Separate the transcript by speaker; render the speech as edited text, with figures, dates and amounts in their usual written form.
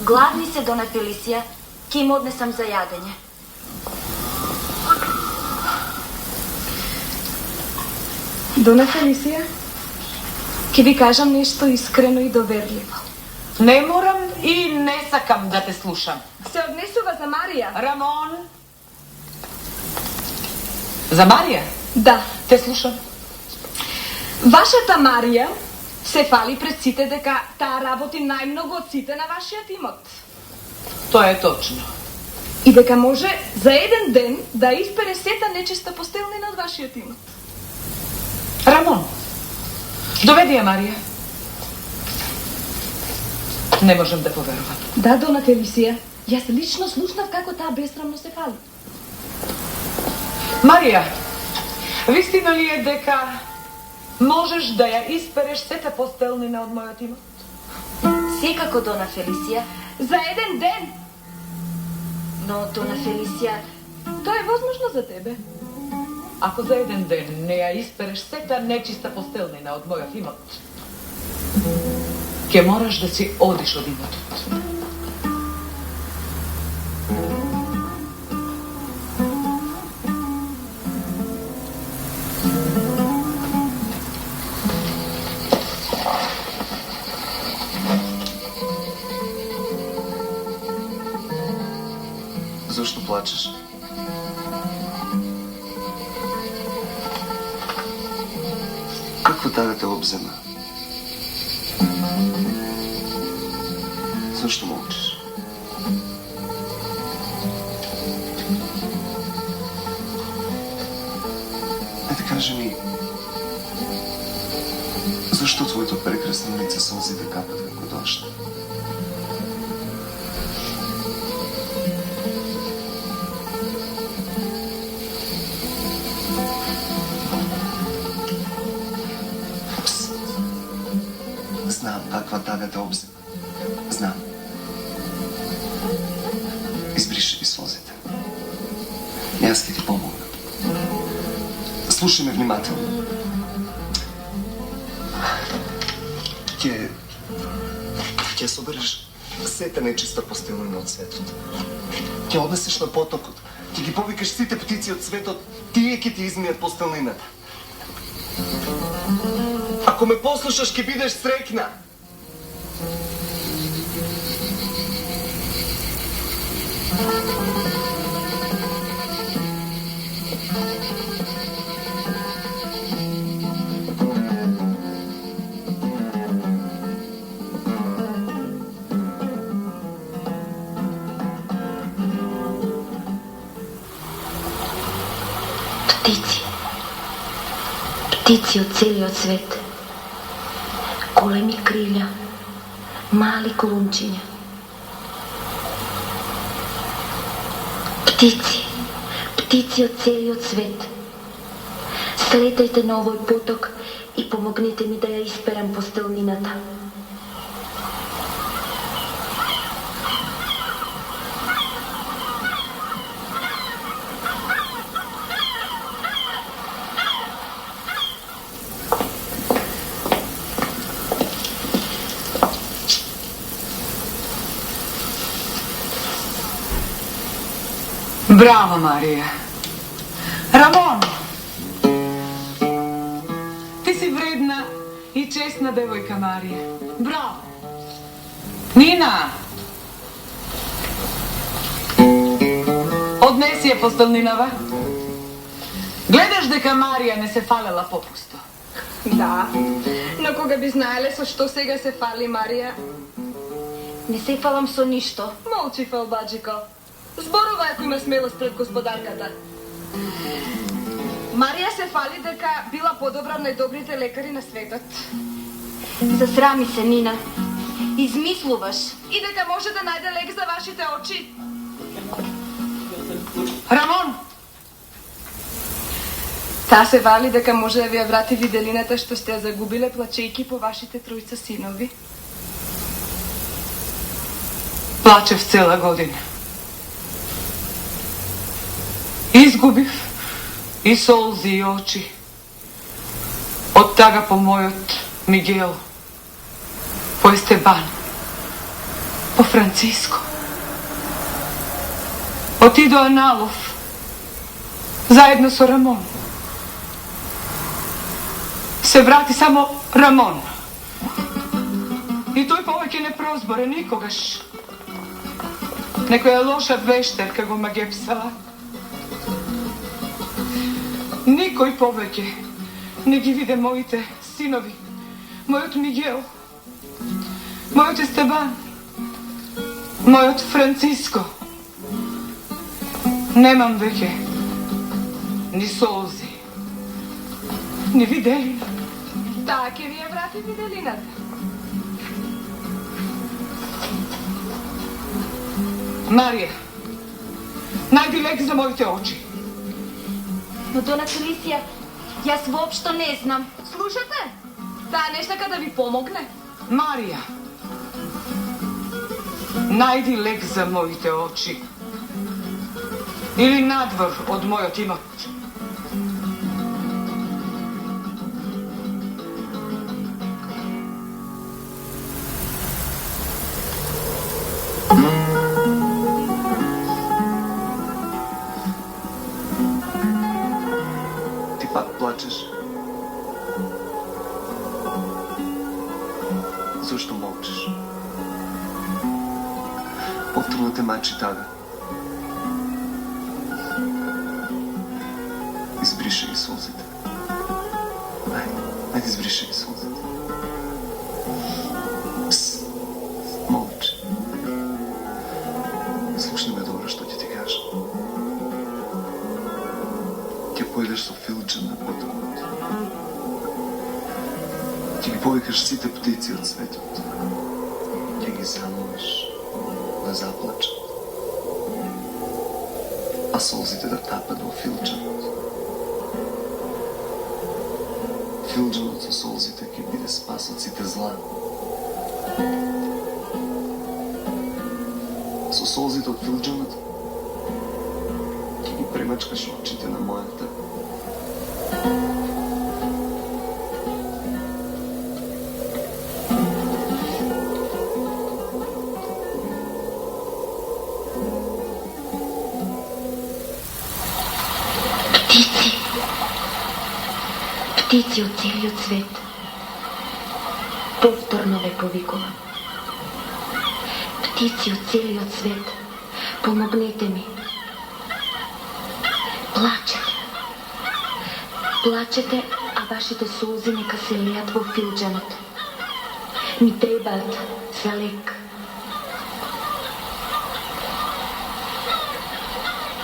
Speaker 1: Gladni se, Dona Felicia, ki im odnesam za jadenje.
Speaker 2: Dona Felicia, ki vi kažem nešto iskreno i doverljivo.
Speaker 3: Ne moram i ne sakam da te slušam.
Speaker 2: Se odnesuva za Marija?
Speaker 3: Ramon? Za Marija?
Speaker 2: Da.
Speaker 3: Te slušam.
Speaker 2: Вашата Марија се фали пред сите дека таа работи најмногу од сите на вашиот имот.
Speaker 3: Тоа е точно.
Speaker 2: И дека може за еден ден да испере сета нечиста постелнина од вашиот имот.
Speaker 3: Рамон, доведи ја Марија. Не можам да поверувам.
Speaker 2: Да, Дона Фелисија, јас лично слушнав како таа бесрамно се фали.
Speaker 3: Марија, вистина ли е дека можеш да ја испереш сета постелнина од мојот имот?
Speaker 1: Секако, Дона Фелисија.
Speaker 2: За еден ден?
Speaker 1: Но, Дона Фелисија,
Speaker 2: тоа е возможно за тебе.
Speaker 3: Ако за еден ден не ја испереш сета нечиста постелнина од мојот имот, ќе мораш да си одиш од имотот.
Speaker 4: Зошто плачеш? Какво тага те обзема? Зошто молчиш? Ете, кажи ми, зашто твоето прекрасно лице сълзите капат како дожд? Знам каква тага те обзема. Знам. Избриши ги слозите. И аз ќе ти помогна. Слушай ме внимателно. Ќе собереш сета нечиста постелнина од светот. Ќе однесеш на потокот. Ќе ги повикаш сите птици од светот. Тие ќе ти измијат постелнината. Ако ме послушаш, ќе бидеш среќна.
Speaker 1: Птици од целиот свет. Големи крилја, мали клунчиња. Птици од целиот свет. Слетајте на овој поток и помогнете ми да ја исперам постелнината.
Speaker 3: Браво, Марија. Рамон! Ти си вредна и честна девојка, Марија. Браво! Нина! Однеси ја постелнинава. Гледаш дека Марија не се фалела попусто.
Speaker 2: Да, но кога би знаеле со што сега се фали Марија?
Speaker 1: Не се фалам со ништо.
Speaker 2: Молчи, фалбаджико. Зборува ако има смелост пред господарката. Марија се фали дека била подобра од најдобрите лекари на светот.
Speaker 1: Засрами се, Нина. Измислуваш.
Speaker 2: И дека може да најде лек за вашите очи.
Speaker 3: Рамон!
Speaker 2: Таа се вали дека може да ви ја врати виделината што сте ја загубиле плачејки по вашите тројца синови.
Speaker 3: Плачев цела година. Изгубив и солзи и очи. Од тага по мојот Мигел, по Естебан, по Франциско. Отидоа на лов, заедно со Рамон. Се врати само Рамон. И тој повеќе не прозборе никогаш. Некоја лоша вештерка го магепсала. Никој повеќе не ги виде моите синови, мојот Мигел, мојот Естебан, мојот Франциско. Немам веќе ни солзи, ни виделина.
Speaker 2: Таа ќе ви ја врати виделината.
Speaker 3: Марија, најди лек за моите очи.
Speaker 1: Но дона Фелисија, јас воопшто не знам.
Speaker 2: Слушате? Таа не сака да ви помогне.
Speaker 3: Марија, најди лек за моите очи. Или надвор од мојот имот.
Speaker 4: Ти пак плачеш. Зошто молчиш? Повторно те мачи тага. Избрише ги солзите. Ајде избрише ги солзите. Пс, молчи. Слушни ме добро што ќе ти кажам. Ќе појдеш со Филче на потокот. Ќе ги повикаш сите птици од светот. Ќе ги замолиш да заплачат. А солзите да тапат во филчанот. Филчанот со солзите ќе биде спас од сите зла. Со солзите од филчанот ќе ги премачкаш очите на мојата.
Speaker 1: Птици од целиот свет. Повторно ве повикувам. Птици од целиот свет, помогнете ми. Плачете. Плачете, а вашите солзи нека се леат во филџанот. Ми требаат за лек.